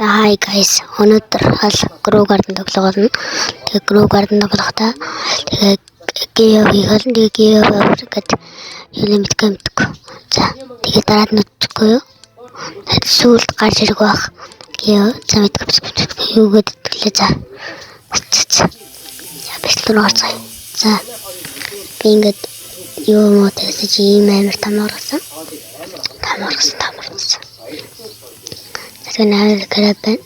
Hi guys, өнөөдөр хол Grow Garden тоглох болно. Тэгээ Grow Garden тоглохдоо тэгээ give гэд юулэмт гэмтг. За тэгээ дараад нь үтгэхгүй юу? Сүүлд гарч ирэх байх. Give за мэдгүй юу гэдэг төлөө за. За бэлтгэр орцгоё. За би ингээд юу муу тэгсэж ийм амар тамаарсан. Тэгнээр карабан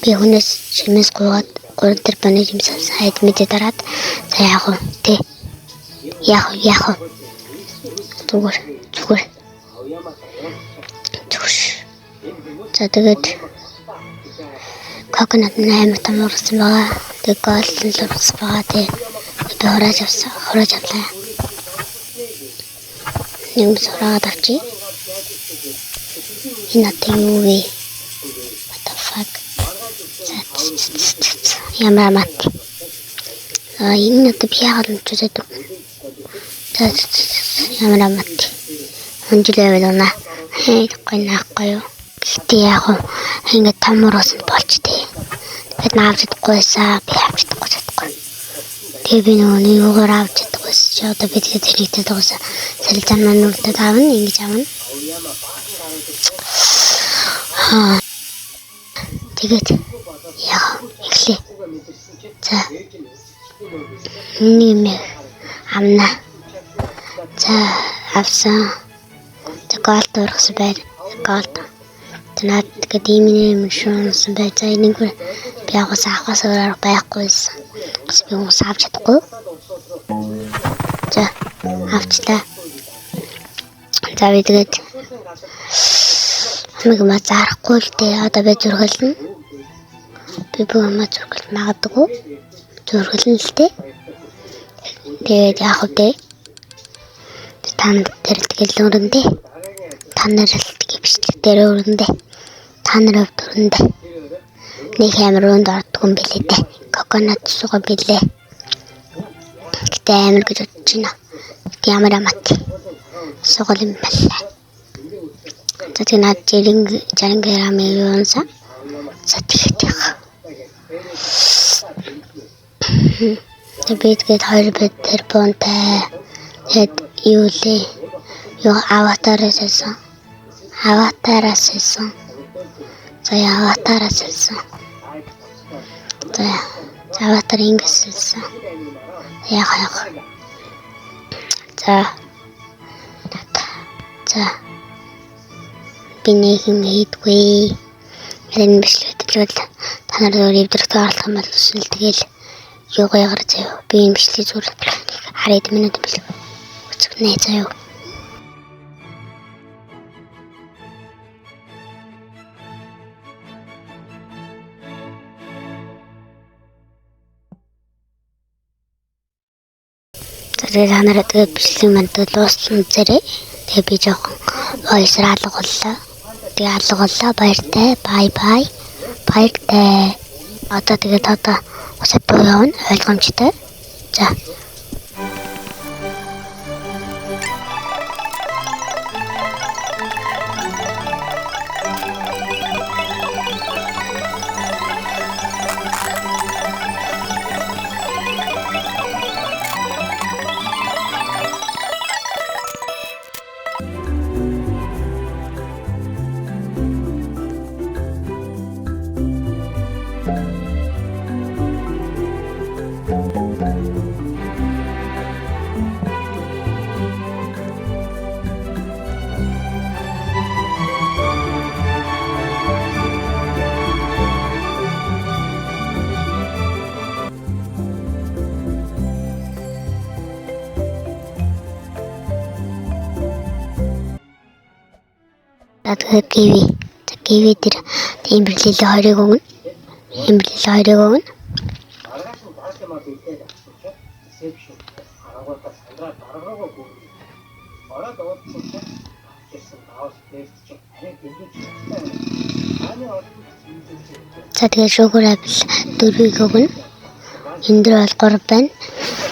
би хүнээс чимээс гуйгаад 3 тэр баны жимсэн сайд мэдээ дараад за яах вэ? Тэ. Яах вэ? Зүгээр. За тэгээд коконат амар тамаарсан байгаа. Тэгээд голден лурс байгаа тий. Би хороож авлаа. Юм сороод авчи. Энэ юу вэ? Ямар мат. Энэ одоо би яагаад өмчөөд ямар мат. Өнжлөө байна. Гойнаахгүй юу. Гэтэ яг ингэ тамураас болж тээ. Бид наавч чадахгүйсаа би авч чадахгүй. Тэгээ би нөгөө юугаар авч чадахгүйс чи одоо бид тэрийгтэй дуусаа. Сэлзан маань нүртэд аавна ингэж аавна. Тэгээд яа эхлэе. За нэмээ амна. За авсан. За голд ургасан байр. Голд. Танад тэгээд ийм шуунсан бай. За энийг би авахаас өөр байхгүйсэн. Би ус авч чадахгүй. За авчлаа. За би тэгээд хамиг ма зарахгүй л дээ. Одоо би зургална. Би бүгд зургал магадгүй. Зургална л дээ. Тэгээд яах вэ? Танд тэрэлтгэл өрөндөө. Танарэлтгийг бичлэг дээр өрөндөө. Танарав өрөндөө. Нэг амар өрөнд ордог юм билээ дээ. Коконат суга билээ. Гэтэ амар гэж бодож байна. Ямар амат. Сугал юм байна. Тэгээд над 60 грамм юунса. За тэгэх. Тэгээд 2 бит терпонтай. Хэд юу лээ? Юу аватараас хэлсэн. За аватараас хэлсэн. За аватар ингээс хэлсэн. Яах. За би нэг юм хийдгүй. Энэ бичлэгтэй л та нар өвдөрт орлох юм бол тэгэл юугаа ягаар заяа. Би энэ бичлэг зүгээр хараад минут бэлэг. Үцгнээ заяа. Тэгээд ханараа тэгээд бичлэг мандад дууссан зэрэг тэгээд би жоохон ойсрал алгалаа. Тэгээд алгалаа баяртай. Бай. Баяртай. Одоо тэгээд усад явна ойлгомжтой. За. Киви тэр имбэрлэлээ 20-ыг өгнө. За тэгээ шугар апл 4-ыг өгнө. Энэ дээр бол 3 байна.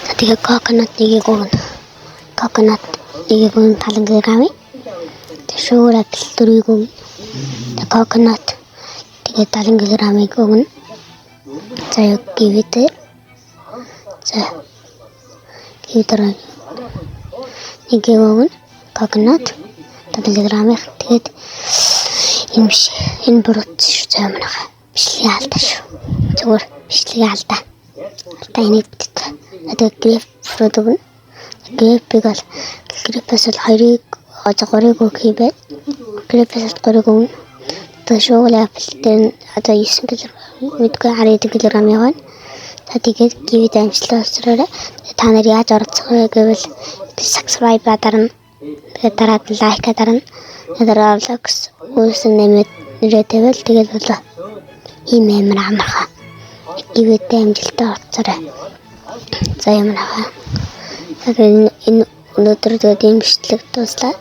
За тэгээ коконат 1-ыг өгнө. Талангийг авъя. Шугар апл 4-ыг өгнө. Coconut Тэгээд 70 кг-ыг өгнө. За яг гівдээ. За гівдээр нэг өгнө. Коконат 70 кг-ыг тэгээд энэ биш. Энэ бурууц шүү заа манайха. Бичлэгийг алдаа шүү. Зүгээр бичлэгийг алдаа. Та энийг битээ. Тэгээд грейпфрут өгнө. Грейпийг бол грейпээс бол 2-ыг 3-ыг өгөх юм байна. Грейпээс 3-ыг өгнө. Тэгээд шуугал апл дээр одоо 9 кг мэдгүй 10 кг явна. За тэгээд гівд амжилттай болцоорой. Та нар яаж оролцох вэ гэвэл subscribe дарна. Тэгээд дараад лайк дарна. Дараа vlogs үүсэн нэмээд нэрээтэйвэл тэгээд болоо. Ийм амархан. Гівд амжилттай болцоорой. За ямархан. Тэгээд энэ өнөөдөр тэгээд энэ бичлэг дуслаа.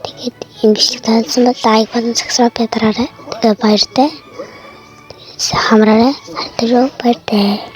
Тэгээд энэ бичлэг таалсан бол лайк болон subscribe дараарай. Тэгээд баяртай. Тэгээд хамраарай. Баяртай.